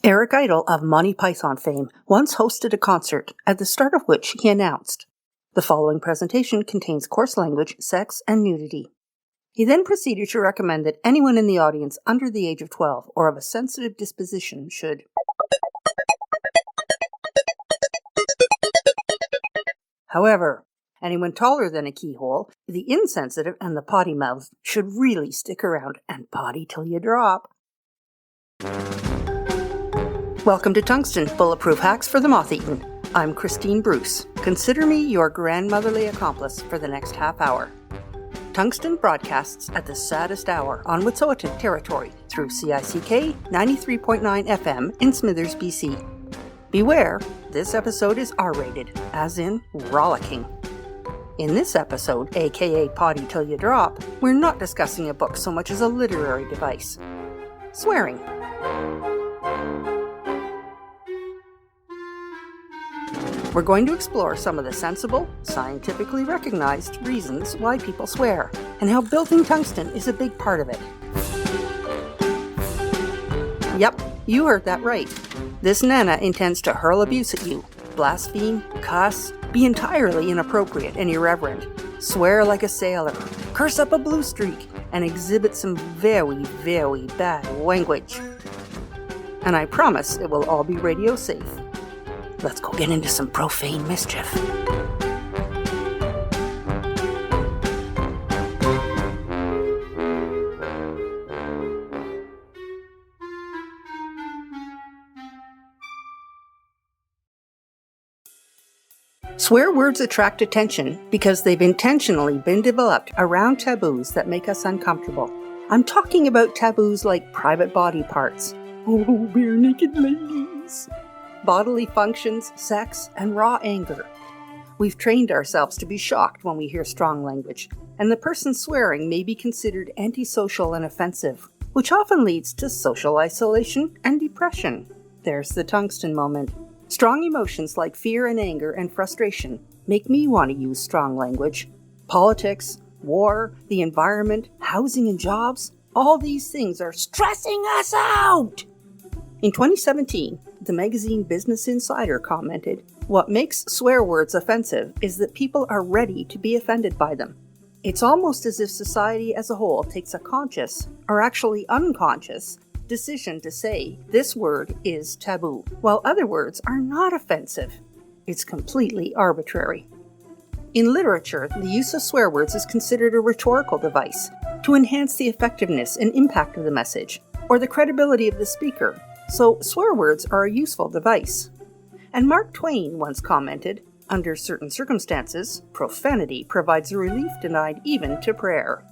Eric Idle of Monty Python fame once hosted a concert, at the start of which he announced, "The following presentation contains coarse language, sex, and nudity." He then proceeded to recommend that anyone in the audience under the age of 12 or of a sensitive disposition should However, anyone taller than a keyhole, the insensitive, and the potty mouth should really stick around and potty till you drop. Welcome to Tungsten, Bulletproof Hacks for the Moth-Eaten. I'm Christine Bruce. Consider me your grandmotherly accomplice for the next half hour. Tungsten broadcasts at the saddest hour on Wet'suwet'en territory through CICK 93.9 FM in Smithers, BC. Beware, this episode is R-rated, as in rollicking. In this episode, aka Potty Till You Drop, we're not discussing a book so much as a literary device. Swearing. We're going to explore some of the sensible, scientifically recognized reasons why people swear, and how building tungsten is a big part of it. Yep, you heard that right. This Nana intends to hurl abuse at you, blaspheme, cuss, be entirely inappropriate and irreverent, swear like a sailor, curse up a blue streak, and exhibit some very, very bad language. And I promise it will all be radio safe. Let's go get into some profane mischief. Swear words attract attention because they've intentionally been developed around taboos that make us uncomfortable. I'm talking about taboos like private body parts. Oh, bare naked ladies. Bodily functions, sex, and raw anger. We've trained ourselves to be shocked when we hear strong language, and the person swearing may be considered antisocial and offensive, which often leads to social isolation and depression. There's the tungsten moment. Strong emotions like fear and anger and frustration make me want to use strong language. Politics, war, the environment, housing and jobs, all these things are stressing us out! In 2017, the magazine Business Insider commented, "What makes swear words offensive is that people are ready to be offended by them. It's almost as if society as a whole takes a conscious, or actually unconscious, decision to say this word is taboo, while other words are not offensive. It's completely arbitrary." In literature, the use of swear words is considered a rhetorical device to enhance the effectiveness and impact of the message, or the credibility of the speaker. So swear words are a useful device. And Mark Twain once commented, "Under certain circumstances, profanity provides a relief denied even to prayer."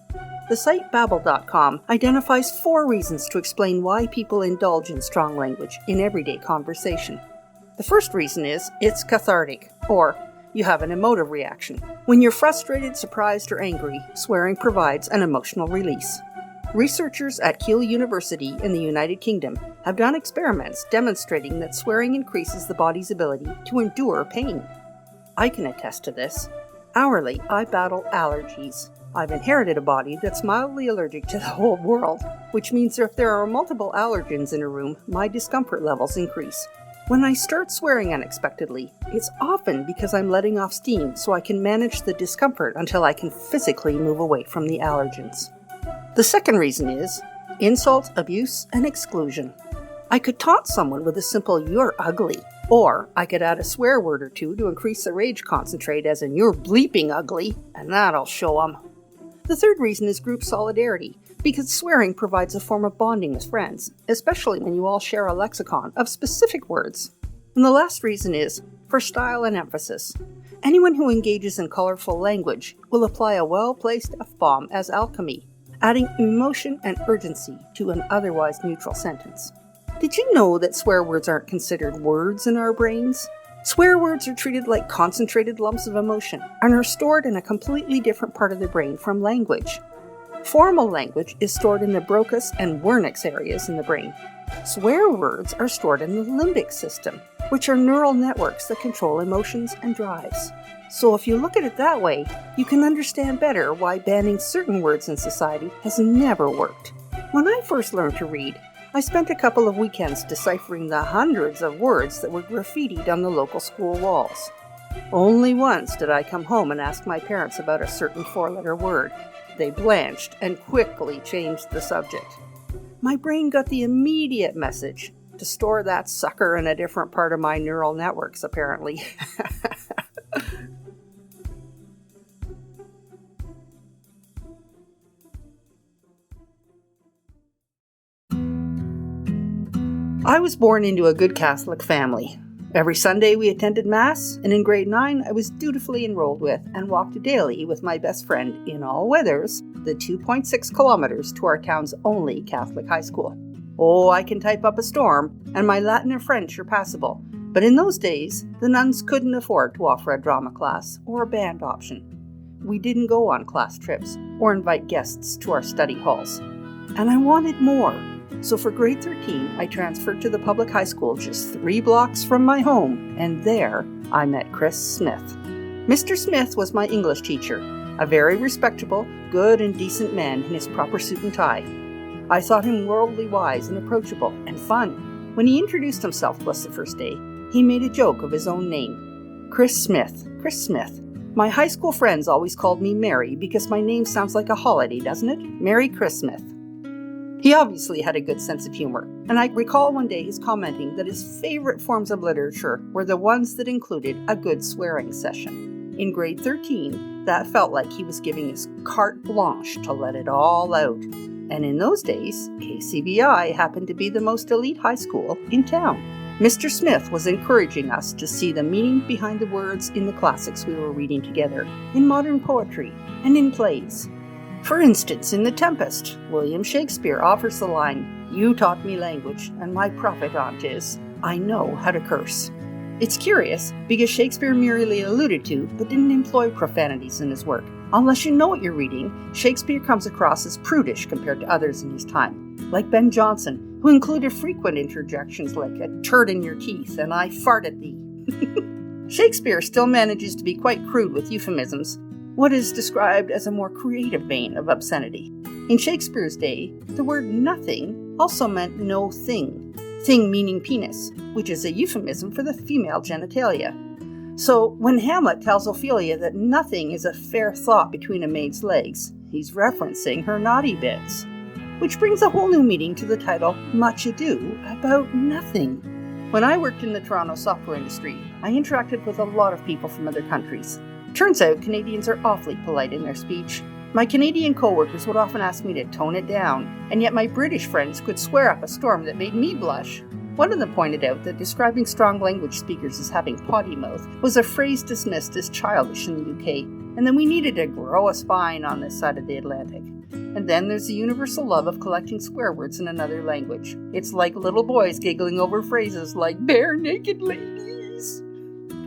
The site Babbel.com identifies 4 reasons to explain why people indulge in strong language in everyday conversation. The first reason is it's cathartic, or you have an emotive reaction. When you're frustrated, surprised, or angry, swearing provides an emotional release. Researchers at Keele University in the United Kingdom have done experiments demonstrating that swearing increases the body's ability to endure pain. I can attest to this. Hourly, I battle allergies. I've inherited a body that's mildly allergic to the whole world, which means if there are multiple allergens in a room, my discomfort levels increase. When I start swearing unexpectedly, it's often because I'm letting off steam so I can manage the discomfort until I can physically move away from the allergens. The second reason is insult, abuse, and exclusion. I could taunt someone with a simple "you're ugly," or I could add a swear word or two to increase the rage concentrate as in "you're bleeping ugly," and that'll show 'em. The third reason is group solidarity, because swearing provides a form of bonding with friends, especially when you all share a lexicon of specific words. And the last reason is for style and emphasis. Anyone who engages in colorful language will apply a well-placed F-bomb as alchemy, adding emotion and urgency to an otherwise neutral sentence. Did you know that swear words aren't considered words in our brains? Swear words are treated like concentrated lumps of emotion and are stored in a completely different part of the brain from language. Formal language is stored in the Broca's and Wernicke's areas in the brain. Swear words are stored in the limbic system, which are neural networks that control emotions and drives. So if you look at it that way, you can understand better why banning certain words in society has never worked. When I first learned to read, I spent a couple of weekends deciphering the hundreds of words that were graffitied on the local school walls. Only once did I come home and ask my parents about a certain four-letter word. They blanched and quickly changed the subject. My brain got the immediate message to store that sucker in a different part of my neural networks, apparently. I was born into a good Catholic family. Every Sunday we attended Mass, and in grade 9 I was dutifully enrolled with and walked daily with my best friend in all weathers the 2.6 kilometers to our town's only Catholic high school. Oh, I can type up a storm, and my Latin and French are passable, but in those days the nuns couldn't afford to offer a drama class or a band option. We didn't go on class trips or invite guests to our study halls, and I wanted more. So for grade 13, I transferred to the public high school just 3 blocks from my home, and there I met Chris Smith. Mr. Smith was my English teacher, a very respectable, good and decent man in his proper suit and tie. I thought him worldly wise and approachable and fun. When he introduced himself to us the first day, he made a joke of his own name. Chris Smith. Chris Smith. My high school friends always called me Mary because my name sounds like a holiday, doesn't it? Merry Chris Smith. He obviously had a good sense of humor, and I recall one day his commenting that his favorite forms of literature were the ones that included a good swearing session. In grade 13, that felt like he was giving us carte blanche to let it all out. And in those days, KCBI happened to be the most elite high school in town. Mr. Smith was encouraging us to see the meaning behind the words in the classics we were reading together, in modern poetry, and in plays. For instance, in The Tempest, William Shakespeare offers the line, "You taught me language, and my profit on't is, I know how to curse." It's curious, because Shakespeare merely alluded to, but didn't employ profanities in his work. Unless you know what you're reading, Shakespeare comes across as prudish compared to others in his time, like Ben Jonson, who included frequent interjections like "a turd in your teeth" and "I fart at thee." Shakespeare still manages to be quite crude with euphemisms, what is described as a more creative vein of obscenity. In Shakespeare's day, the word nothing also meant no thing, thing meaning penis, which is a euphemism for the female genitalia. So when Hamlet tells Ophelia that nothing is a fair thought between a maid's legs, he's referencing her naughty bits. Which brings a whole new meaning to the title Much Ado About Nothing. When I worked in the Toronto software industry, I interacted with a lot of people from other countries. Turns out Canadians are awfully polite in their speech. My Canadian coworkers would often ask me to tone it down, and yet my British friends could swear up a storm that made me blush. One of them pointed out that describing strong language speakers as having potty mouth was a phrase dismissed as childish in the UK, and that we needed to grow a spine on this side of the Atlantic. And then there's the universal love of collecting swear words in another language. It's like little boys giggling over phrases like bare naked ladies.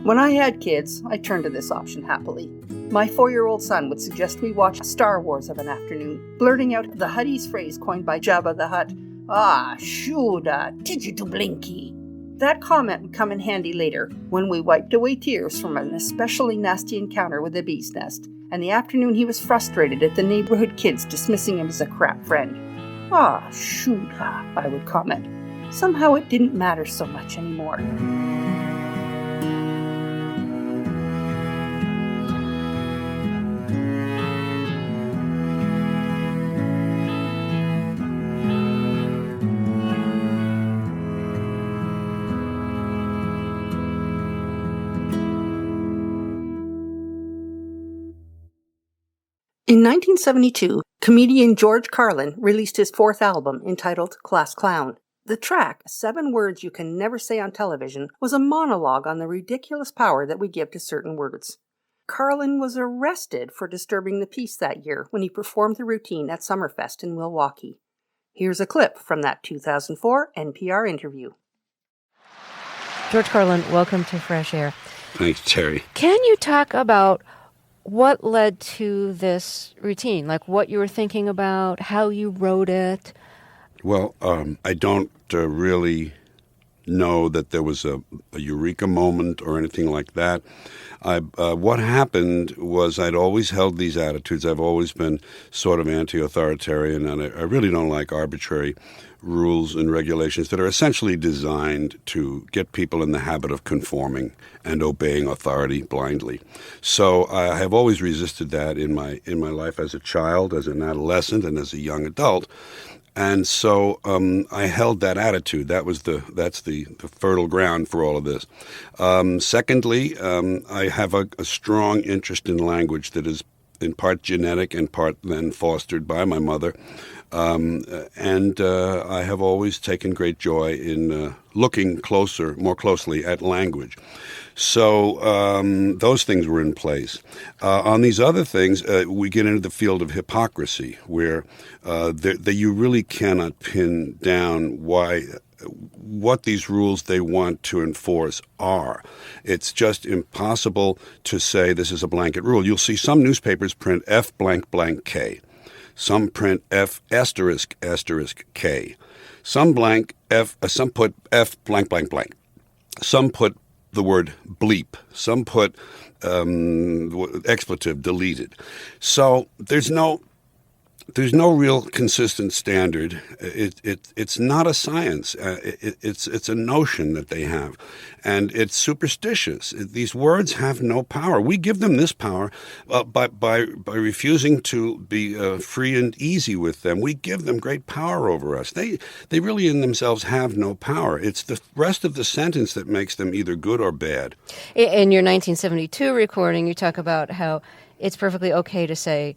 When I had kids, I turned to this option happily. My 4-year-old son would suggest we watch Star Wars of an afternoon, blurting out the Huttese phrase coined by Jabba the Hutt, "Ah, shooda, tijitu blinky." That comment would come in handy later, when we wiped away tears from an especially nasty encounter with a bee's nest, and the afternoon he was frustrated at the neighborhood kids dismissing him as a crap friend. "Ah, shooda," I would comment. Somehow it didn't matter so much anymore. In 1972, comedian George Carlin released his 4th album entitled Class Clown. The track, 7 Words You Can Never Say on Television, was a monologue on the ridiculous power that we give to certain words. Carlin was arrested for disturbing the peace that year when he performed the routine at Summerfest in Milwaukee. Here's a clip from that 2004 NPR interview. George Carlin, welcome to Fresh Air. Thanks, Terry. Can you talk about what led to this routine? Like what you were thinking about, how you wrote it? Well, I don't really know that there was a eureka moment or anything like that. What happened was I'd always held these attitudes. I've always been sort of anti-authoritarian, and I really don't like arbitrary rules and regulations that are essentially designed to get people in the habit of conforming and obeying authority blindly. So I have always resisted that in my life as a child, as an adolescent, and as a young adult. And so I held that attitude. That's the fertile ground for all of this. Secondly, I have a strong interest in language that is in part genetic and part then fostered by my mother. And I have always taken great joy in looking more closely at language. So those things were in place. On these other things, we get into the field of hypocrisy, where you really cannot pin down what these rules they want to enforce are. It's just impossible to say this is a blanket rule. You'll see some newspapers print F blank blank K. Some print F asterisk asterisk K. Some put F blank blank blank. Some put the word bleep. Some put expletive deleted. So there's no real consistent standard. It's not a science. It's a notion that they have, and it's superstitious. These words have no power. We give them this power by refusing to be free and easy with them. We give them great power over us. They really in themselves have no power. It's the rest of the sentence that makes them either good or bad. In your 1972 recording, you talk about how it's perfectly okay to say,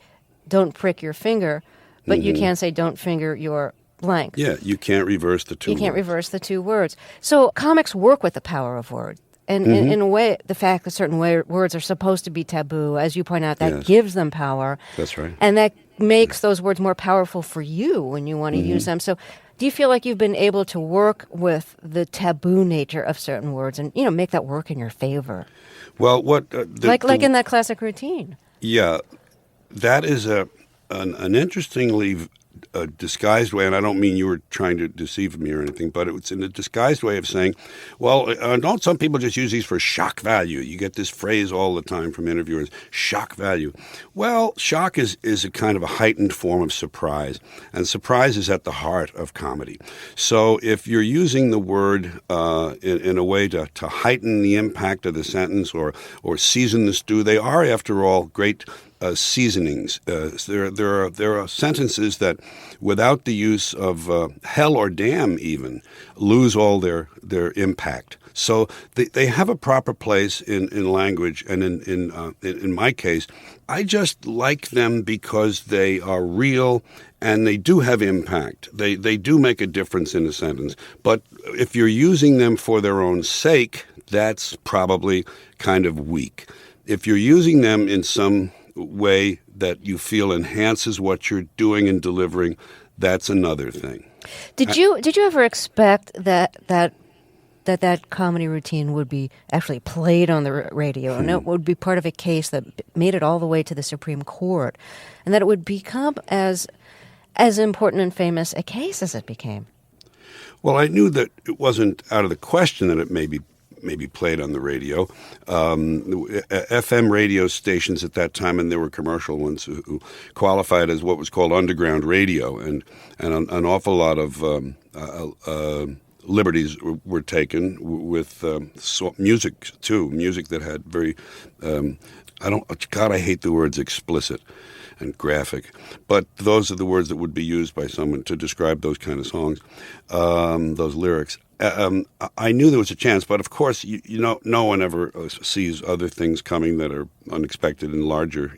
don't prick your finger, but you can't say don't finger your blank. Yeah, you can't reverse the two words. You can't reverse the two words. So comics work with the power of words. And in a way, the fact that certain words are supposed to be taboo, as you point out, that gives them power. That's right. And that makes those words more powerful for you when you want to use them. So do you feel like you've been able to work with the taboo nature of certain words and, make that work in your favor? Well, like in that classic routine. Yeah. That is an interestingly disguised way, and I don't mean you were trying to deceive me or anything, but it's in a disguised way of saying, well, don't some people just use these for shock value? You get this phrase all the time from interviewers, shock value. Well, shock is a kind of a heightened form of surprise, and surprise is at the heart of comedy. So if you're using the word in a way to heighten the impact of the sentence or season the stew, they are, after all, great seasonings. There are sentences that, without the use of hell or damn even, lose all their impact. So they have a proper place in language, and in my case, I just like them because they are real and they do have impact. They do make a difference in a sentence. But if you're using them for their own sake, that's probably kind of weak. If you're using them in some way that you feel enhances what you're doing and delivering, that's another thing. Did you ever expect that comedy routine would be actually played on the radio, and it would be part of a case that made it all the way to the Supreme Court, and that it would become as important and famous a case as it became? Well, I knew that it wasn't out of the question that it may be played on the radio. FM radio stations at that time, and there were commercial ones who qualified as what was called underground radio, and an awful lot of liberties were taken with music too. Music that had very I hate the words explicit and graphic, but those are the words that would be used by someone to describe those kind of songs, those lyrics. I knew there was a chance, but of course, no one ever sees other things coming that are unexpected and larger.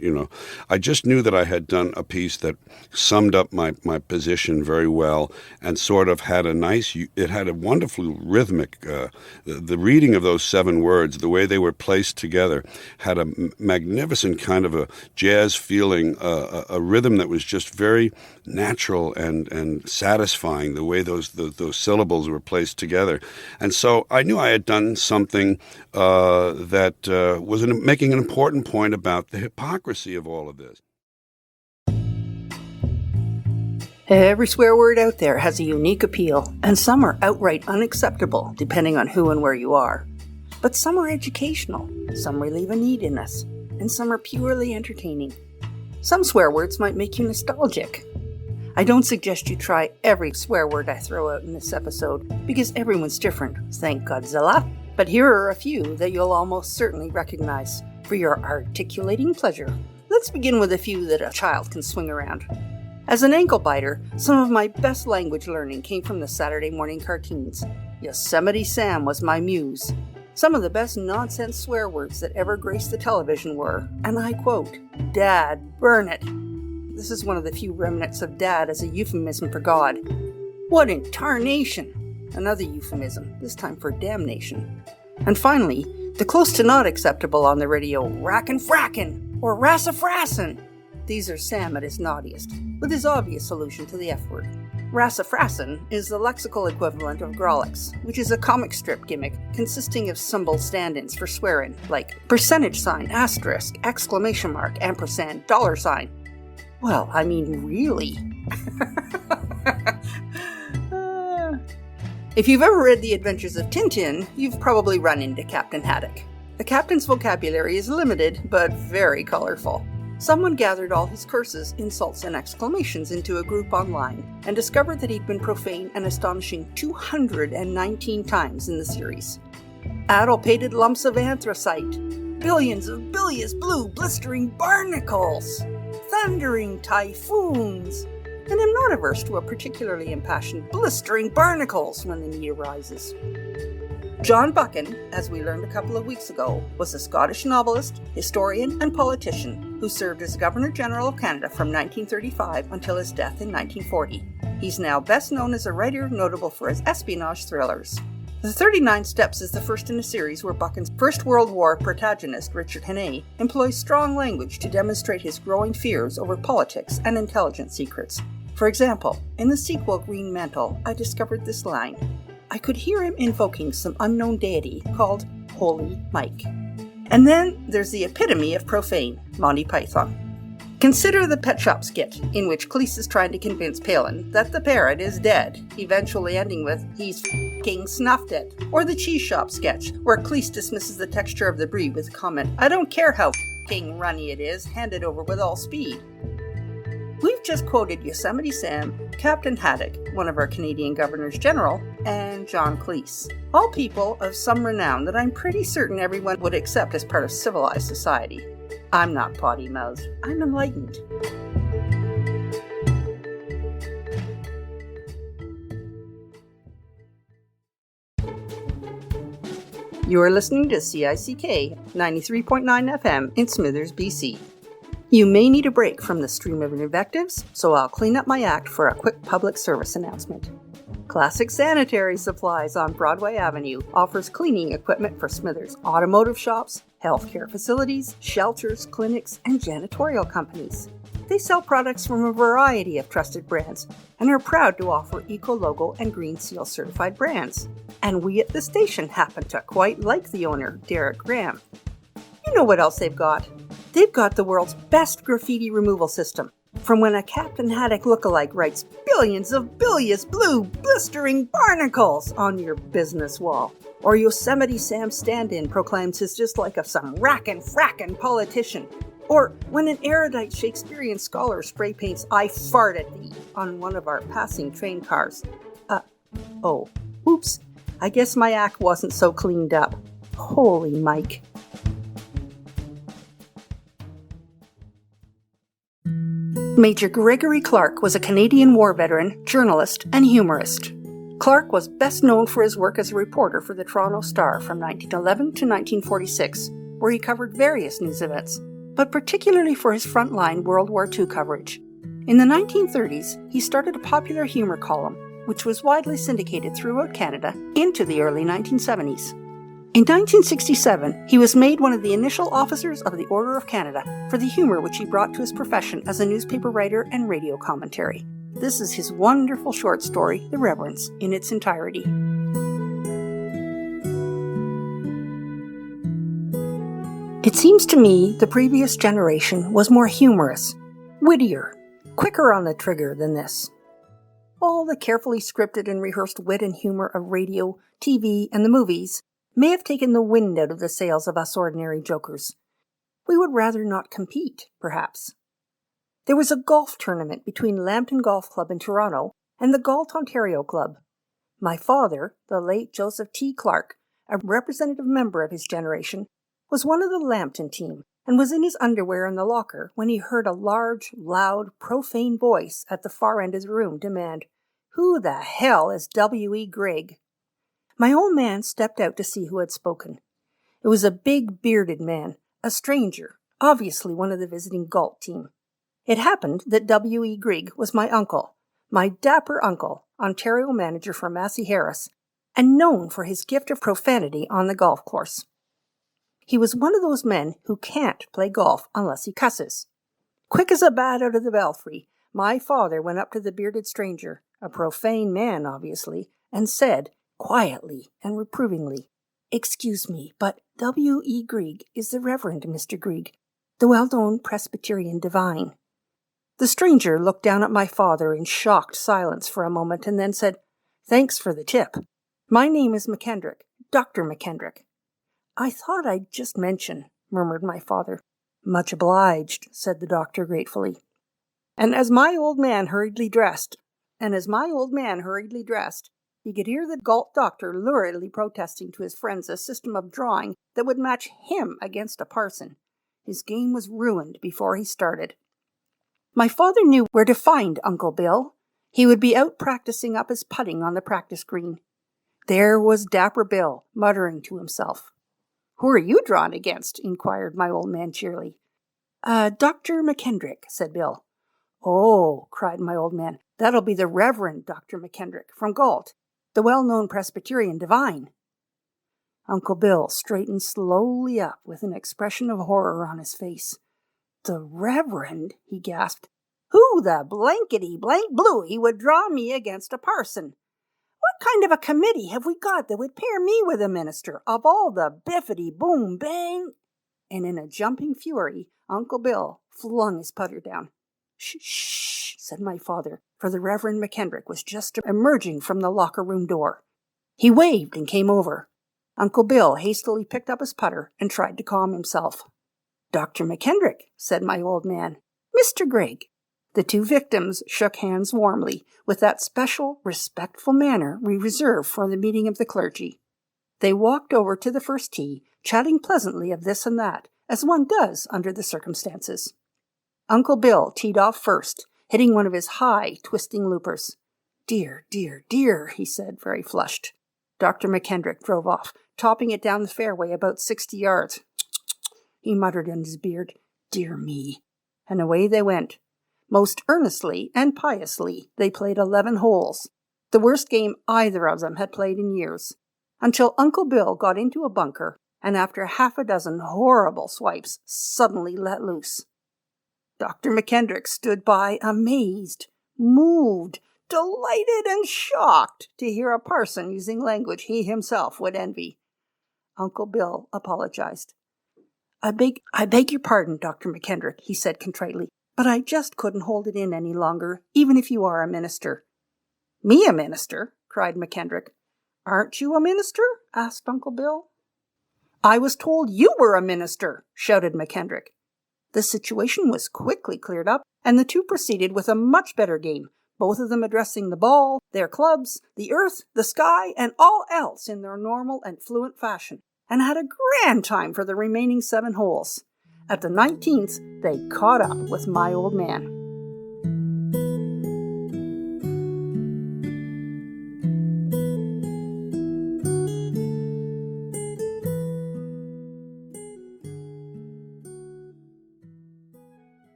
I just knew that I had done a piece that summed up my position very well and sort of had it had a wonderful rhythmic, the reading of those 7 words, the way they were placed together, had a magnificent kind of a jazz feeling, a rhythm that was just very natural and satisfying, the way those syllables were placed together. And so I knew I had done something that was making an important point about the hypocrisy of all of this. Every swear word out there has a unique appeal, and some are outright unacceptable depending on who and where you are. But some are educational, some relieve a need in us, and some are purely entertaining. Some swear words might make you nostalgic. I don't suggest you try every swear word I throw out in this episode, because everyone's different, thank Godzilla. But here are a few that you'll almost certainly recognize for your articulating pleasure. Let's begin with a few that a child can swing around. As an ankle biter, some of my best language learning came from the Saturday morning cartoons. Yosemite Sam was my muse. Some of the best nonsense swear words that ever graced the television were, and I quote, "Dad, burn it." This is one of the few remnants of dad as a euphemism for God. "What in tarnation?" Another euphemism, this time for damnation. And finally, the close to not acceptable on the radio, "rackin' frackin'" or "rassafrassin'." These are Sam at his naughtiest, with his obvious solution to the F word. Rassafrassin is the lexical equivalent of Grolix, which is a comic strip gimmick consisting of symbol stand-ins for swearing, like percentage sign, asterisk, exclamation mark, ampersand, dollar sign. Well, I mean, really? If you've ever read The Adventures of Tintin, you've probably run into Captain Haddock. The captain's vocabulary is limited, but very colorful. Someone gathered all his curses, insults, and exclamations into a group online and discovered that he'd been profane an astonishing 219 times in the series. Addle-pated lumps of anthracite, billions of bilious blue blistering barnacles, thundering typhoons, and I'm not averse to a particularly impassioned blistering barnacles when the need arises. John Buchan, as we learned a couple of weeks ago, was a Scottish novelist, historian, and politician who served as Governor-General of Canada from 1935 until his death in 1940. He's now best known as a writer notable for his espionage thrillers. The 39 Steps is the first in a series where Buchan's First World War protagonist, Richard Hannay, employs strong language to demonstrate his growing fears over politics and intelligence secrets. For example, in the sequel Green Mantle, I discovered this line. I could hear him invoking some unknown deity called Holy Mike. And then there's the epitome of profane, Monty Python. Consider the Pet Shop skit, in which Cleese is trying to convince Palin that the parrot is dead, eventually ending with, "He's f***ing snuffed it." Or the Cheese Shop sketch, where Cleese dismisses the texture of the brie with the comment, "I don't care how f***ing runny it is, hand it over with all speed." We've just quoted Yosemite Sam, Captain Haddock, one of our Canadian Governors General, and John Cleese. All people of some renown that I'm pretty certain everyone would accept as part of civilized society. I'm not potty-mouthed. I'm enlightened. You are listening to CICK 93.9 FM in Smithers, BC. You may need a break from the stream of invectives, so I'll clean up my act for a quick public service announcement. Classic Sanitary Supplies on Broadway Avenue offers cleaning equipment for Smithers automotive shops, healthcare facilities, shelters, clinics, and janitorial companies. They sell products from a variety of trusted brands and are proud to offer Eco-Logo and Green Seal certified brands. And we at the station happen to quite like the owner, Derek Graham. You know what else they've got? They've got the world's best graffiti removal system. From when a Captain Haddock lookalike writes billions of bilious blue blistering barnacles on your business wall, or Yosemite Sam stand-in proclaims his dislike of some rackin' frackin' politician, or when an erudite Shakespearean scholar spray paints "I fart at thee" on one of our passing train cars. Oops, I guess my act wasn't so cleaned up. Holy Mike. Major Gregory Clark was a Canadian war veteran, journalist, and humorist. Clark was best known for his work as a reporter for the Toronto Star from 1911 to 1946, where he covered various news events, but particularly for his frontline World War II coverage. In the 1930s, he started a popular humor column, which was widely syndicated throughout Canada into the early 1970s. In 1967, he was made one of the initial officers of the Order of Canada for the humor which he brought to his profession as a newspaper writer and radio commentary. This is his wonderful short story, The Reverence, in its entirety. It seems to me the previous generation was more humorous, wittier, quicker on the trigger than this. All the carefully scripted and rehearsed wit and humor of radio, TV, and the movies may have taken the wind out of the sails of us ordinary jokers. We would rather not compete, perhaps. There was a golf tournament between Lambton Golf Club in Toronto and the Galt Ontario Club. My father, the late Joseph T. Clark, a representative member of his generation, was one of the Lambton team and was in his underwear in the locker when he heard a large, loud, profane voice at the far end of the room demand, "Who the hell is W.E. Grigg?" My old man stepped out to see who had spoken. It was a big, bearded man, a stranger, obviously one of the visiting Galt team. It happened that W.E. Grigg was my uncle, my dapper uncle, Ontario manager for Massey Harris, and known for his gift of profanity on the golf course. He was one of those men who can't play golf unless he cusses. Quick as a bat out of the belfry, my father went up to the bearded stranger, a profane man obviously, and said, quietly and reprovingly, "Excuse me, but W.E. Grigg is the Reverend Mr. Grigg, the well-known Presbyterian divine." The stranger looked down at my father in shocked silence for a moment and then said, "Thanks for the tip. My name is McKendrick, Dr. McKendrick." "I thought I'd just mention," murmured my father. "Much obliged," said the doctor gratefully. And as my old man hurriedly dressed, he could hear the Galt doctor luridly protesting to his friends a system of drawing that would match him against a parson. His game was ruined before he started. My father knew where to find Uncle Bill. He would be out practicing up his putting on the practice green. There was dapper Bill, muttering to himself. "Who are you drawn against?" inquired my old man cheerily. Dr. McKendrick," said Bill. "Oh," cried my old man, "that'll be the Reverend Dr. McKendrick from Galt, the well-known Presbyterian divine." Uncle Bill straightened slowly up with an expression of horror on his face. "The Reverend?" he gasped. "Who the blankety-blank blue he would draw me against a parson? What kind of a committee have we got that would pair me with a minister, of all the biffity-boom-bang?" And in a jumping fury, Uncle Bill flung his putter down. "Shh," said my father, for the Reverend McKendrick was just emerging from the locker room door. He waved and came over. Uncle Bill hastily picked up his putter and tried to calm himself. "Dr. McKendrick," said my old man. "Mr. Grigg." The two victims shook hands warmly, with that special, respectful manner we reserve for the meeting of the clergy. They walked over to the first tee, chatting pleasantly of this and that, as one does under the circumstances. Uncle Bill teed off first, hitting one of his high, twisting loopers. "Dear, dear, dear," he said, very flushed. Dr. McKendrick drove off, topping it down the fairway about 60 yards. He muttered in his beard, "Dear me." And away they went. Most earnestly and piously, they played 11 holes, the worst game either of them had played in years, until Uncle Bill got into a bunker and after half a dozen horrible swipes suddenly let loose. Dr. McKendrick stood by amazed, moved, delighted and shocked to hear a parson using language he himself would envy. Uncle Bill apologized. I beg your pardon, Dr. McKendrick," he said contritely, "but I just couldn't hold it in any longer, even if you are a minister." "Me a minister?" cried McKendrick. "Aren't you a minister?" asked Uncle Bill. "I was told you were a minister," shouted McKendrick. The situation was quickly cleared up, and the two proceeded with a much better game, both of them addressing the ball, their clubs, the earth, the sky, and all else in their normal and fluent fashion, and had a grand time for the remaining 7 holes. At the 19th, they caught up with my old man.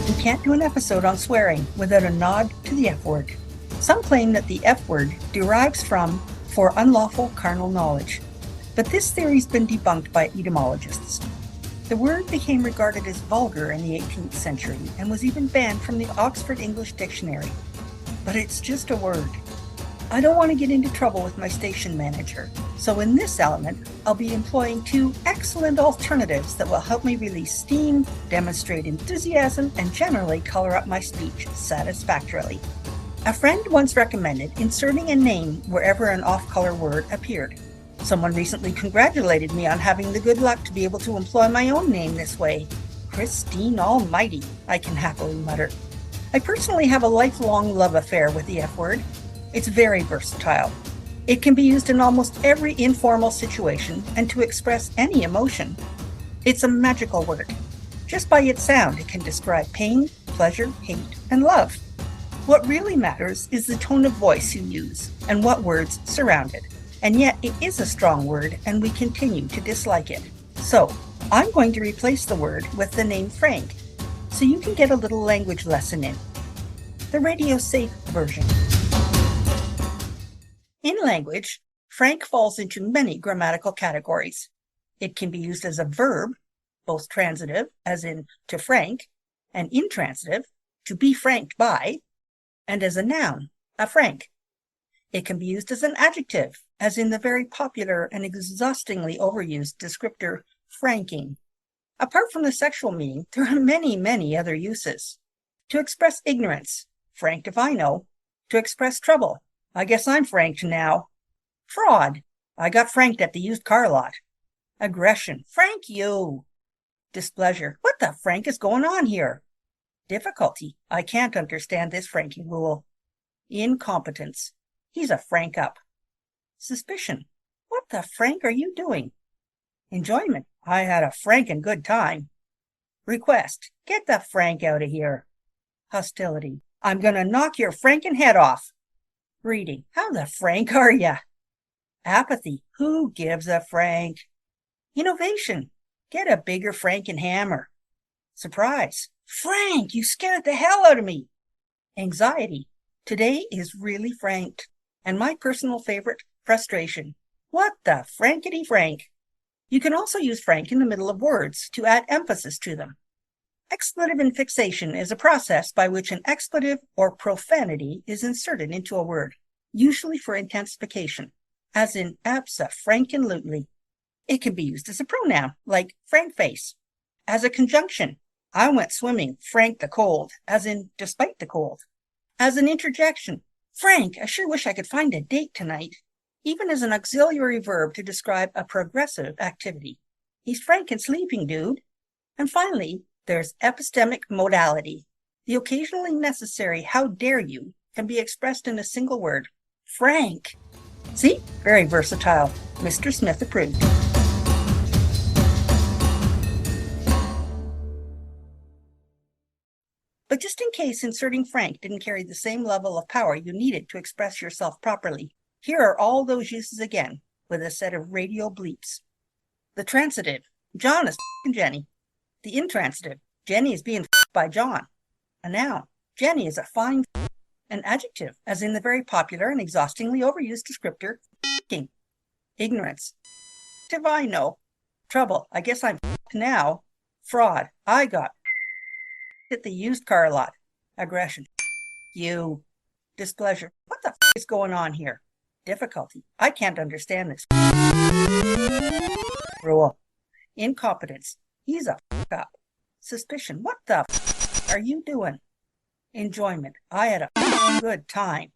We can't do an episode on swearing without a nod to the F word. Some claim that the F word derives from "for unlawful carnal knowledge," but this theory's been debunked by etymologists. The word became regarded as vulgar in the 18th century and was even banned from the Oxford English Dictionary. But it's just a word. I don't want to get into trouble with my station manager, So in this element, I'll be employing two excellent alternatives that will help me release steam, demonstrate enthusiasm, and generally color up my speech satisfactorily. A friend once recommended inserting a name wherever an off-color word appeared. Someone recently congratulated me on having the good luck to be able to employ my own name this way. Christine Almighty, I can happily mutter. I personally have a lifelong love affair with the F word. It's very versatile. It can be used in almost every informal situation and to express any emotion. It's a magical word. Just by its sound, it can describe pain, pleasure, hate, and love. What really matters is the tone of voice you use and what words surround it. And yet it is a strong word and we continue to dislike it. So I'm going to replace the word with the name Frank so you can get a little language lesson in. The radio safe version. In language, Frank falls into many grammatical categories. It can be used as a verb, both transitive, as in to frank, and intransitive, to be franked by, and as a noun, a frank. It can be used as an adjective, as in the very popular and exhaustingly overused descriptor franking. Apart from the sexual meaning, there are many, many other uses. To express ignorance, franked if I know. To express trouble, I guess I'm franked now. Fraud, I got franked at the used car lot. Aggression, frank you. Displeasure, what the frank is going on here? Difficulty, I can't understand this franking rule. Incompetence, he's a frank up. Suspicion, what the frank are you doing? Enjoyment, I had a frankin' good time. Request, get the frank out of here. Hostility, I'm gonna knock your frankin' head off. Reading, how the frank are ya? Apathy, who gives a frank? Innovation, get a bigger frankin' hammer. Surprise, Frank, you scared the hell out of me. Anxiety, today is really franked. And my personal favorite, frustration. What the frankety frank? You can also use frank in the middle of words to add emphasis to them. Expletive infixation is a process by which an expletive or profanity is inserted into a word, usually for intensification, as in abso-frankin-lutely. It can be used as a pronoun, like frank face. As a conjunction, I went swimming, frank the cold, as in despite the cold. As an interjection, Frank, I sure wish I could find a date tonight. Even as an auxiliary verb to describe a progressive activity. He's frank and sleeping, dude. And finally, there's epistemic modality. The occasionally necessary how dare you can be expressed in a single word. Frank. See? Very versatile. Mr. Smith approved. But just in case inserting frank didn't carry the same level of power you needed to express yourself properly, here are all those uses again, with a set of radio bleeps. The transitive, John is f***ing Jenny. The intransitive, Jenny is being f***ed by John. A noun, Jenny is a fine f***. An adjective, as in the very popular and exhaustingly overused descriptor, f***ing. Ignorance, I know. Trouble, I guess I'm f***ed now. Fraud, I got at the used car lot. Aggression, you. Displeasure, what the f*** is going on here? Difficulty, I can't understand this. Rule, incompetence, he's a f*** up. Suspicion, what the f*** are you doing? Enjoyment, I had a f***ing good time.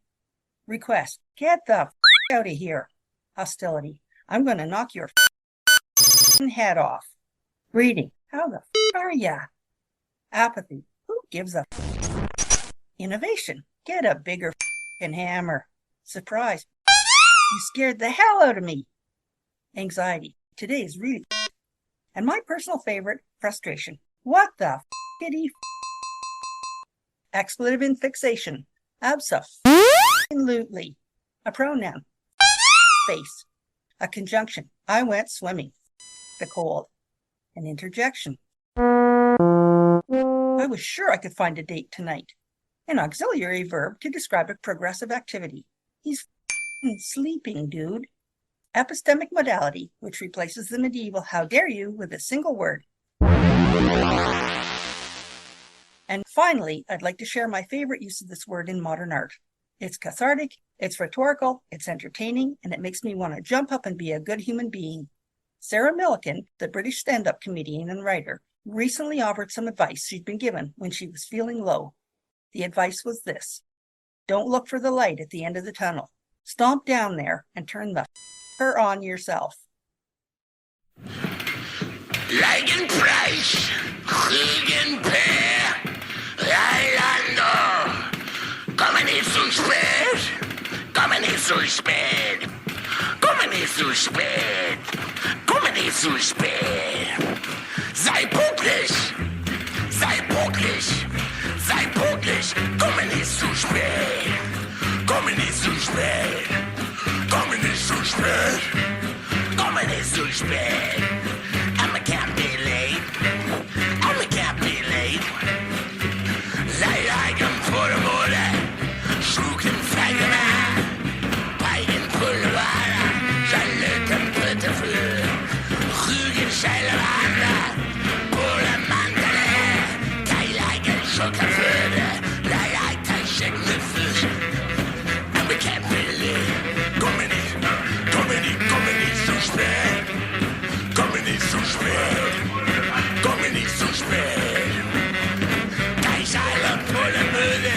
Request, get the f*** out of here. Hostility, I'm gonna knock your f***ing head off. Reading, how the f*** are ya? Apathy, who gives a f***? Innovation, get a bigger f***ing hammer. Surprise, you scared the hell out of me. Anxiety, today is really f***. And my personal favorite, frustration. What the f***ity f***? Expletive infixation, abso-f***ing-lutely. A pronoun, face. A conjunction, I went swimming. The cold. An interjection, I was sure I could find a date tonight. An auxiliary verb to describe a progressive activity. He's sleeping, dude. Epistemic modality, which replaces the medieval how dare you with a single word. And finally, I'd like to share my favorite use of this word in modern art. It's cathartic, It's rhetorical, it's entertaining, and it makes me want to jump up and be a good human being. Sarah Millican, the British stand-up comedian and writer, recently offered some advice she'd been given when she was feeling low. The advice was this: don't look for the light at the end of the tunnel. Stomp down there and turn the her on yourself. Leigenpreis, Rügenpeer, Eilando. Komme nicht zu spät, komme nicht zu spät, komme nicht zu spät, komme nicht zu spät. Sei pünktlich, sei pünktlich, sei pünktlich, komme nicht zu spät, komme nicht zu spät, komme nicht zu spät, komme nicht zu spät. I can't be late, I can't be late. Leigen vor der Mode, schlucken Feigen, Peigen Pulver, Schalücken Pütte für, Rügen Scheilwander, Bulle Mandele, Keileigen Schockerföde, Leigen Schicken Fisch. I can't be late, komm nicht zu spät, komm nicht zu spät, komm nicht zu spät. Keischale, Pulle, Mühle,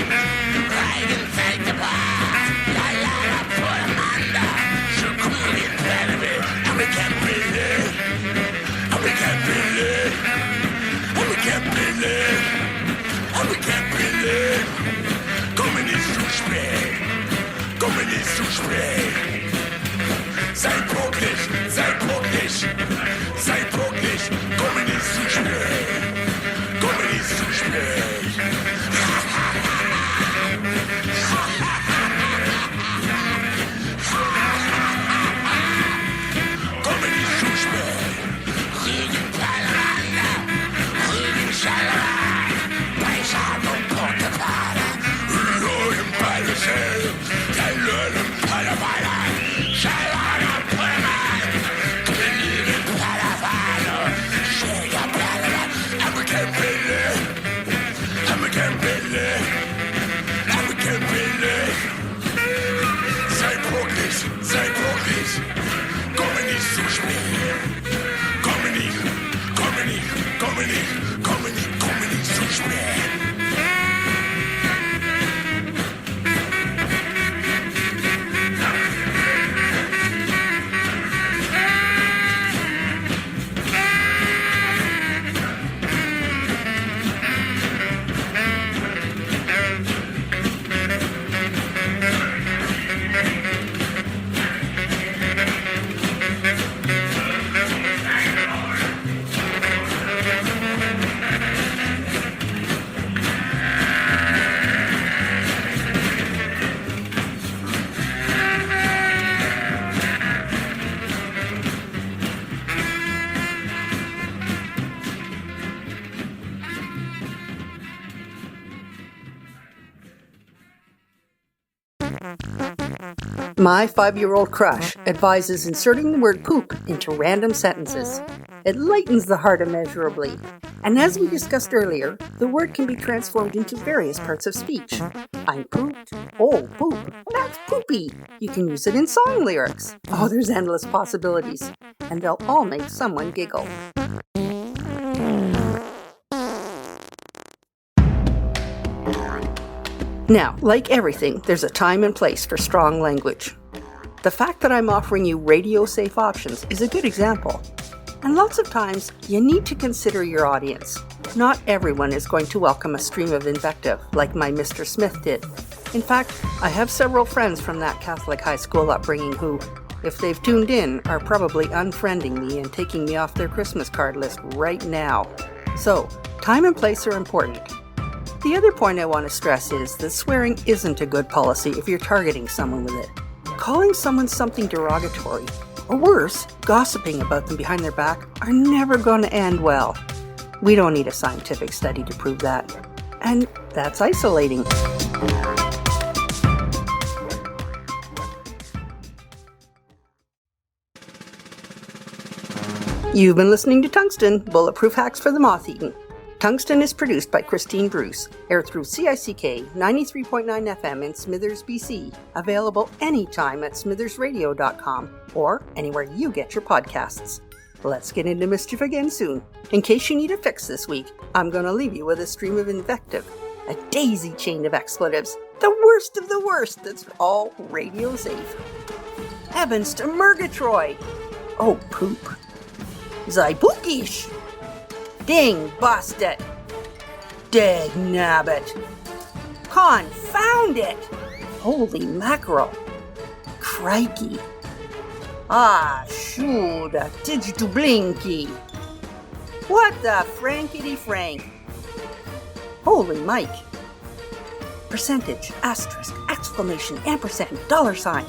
Reigen, Zeige, Bar, Lalala, Pulle, Manda, Schukurien, Pferde, aber kein Bilde, aber kein Bilde, aber kein Bilde, aber kein Bilde. Komm nicht zu spät, komm nicht zu spät. Sei pünktlich, sei pünktlich, sei pünktlich, komm nicht zu spät, komm nicht zu spät. Komm nicht zu spät. Rügen Palanda, Rügen Schalala, Beischard und Portefada, Rügen Palesel, der Löwen Palabala, Schalala Palman, Königin Palafano, Schäger Palala, aber kein Bilde, aber kein Bilde, aber kein Bilde. Sei pünktlich, komm nicht zu spät, komm nicht zu spät. My 5-year-old crush advises inserting the word poop into random sentences. It lightens the heart immeasurably. And as we discussed earlier, the word can be transformed into various parts of speech. I'm pooped. Oh, poop. That's poopy. You can use it in song lyrics. Oh, there's endless possibilities. And they'll all make someone giggle. Now, like everything, there's a time and place for strong language. The fact that I'm offering you radio-safe options is a good example. And lots of times, you need to consider your audience. Not everyone is going to welcome a stream of invective like my Mr. Smith did. In fact, I have several friends from that Catholic high school upbringing who, if they've tuned in, are probably unfriending me and taking me off their Christmas card list right now. So, time and place are important. The other point I want to stress is that swearing isn't a good policy if you're targeting someone with it. Calling someone something derogatory, or worse, gossiping about them behind their back, are never going to end well. We don't need a scientific study to prove that. And that's isolating. You've been listening to Tungsten, Bulletproof Hacks for the Moth-Eaten. Tungsten is produced by Christine Bruce, aired through CICK 93.9 FM in Smithers, BC, available anytime at smithersradio.com or anywhere you get your podcasts. Let's get into mischief again soon. In case you need a fix this week, I'm going to leave you with a stream of invective, a daisy chain of expletives, the worst of the worst that's all radio safe. Heavens to Murgatroyd! Oh, poop. Zybukish! Ding, bust it! Dag nabbit! Confound it! Holy mackerel! Crikey! Ah, shoo, the digital blinky! What the frankety frank! Holy Mike! Percentage, asterisk, exclamation, ampersand, $sign.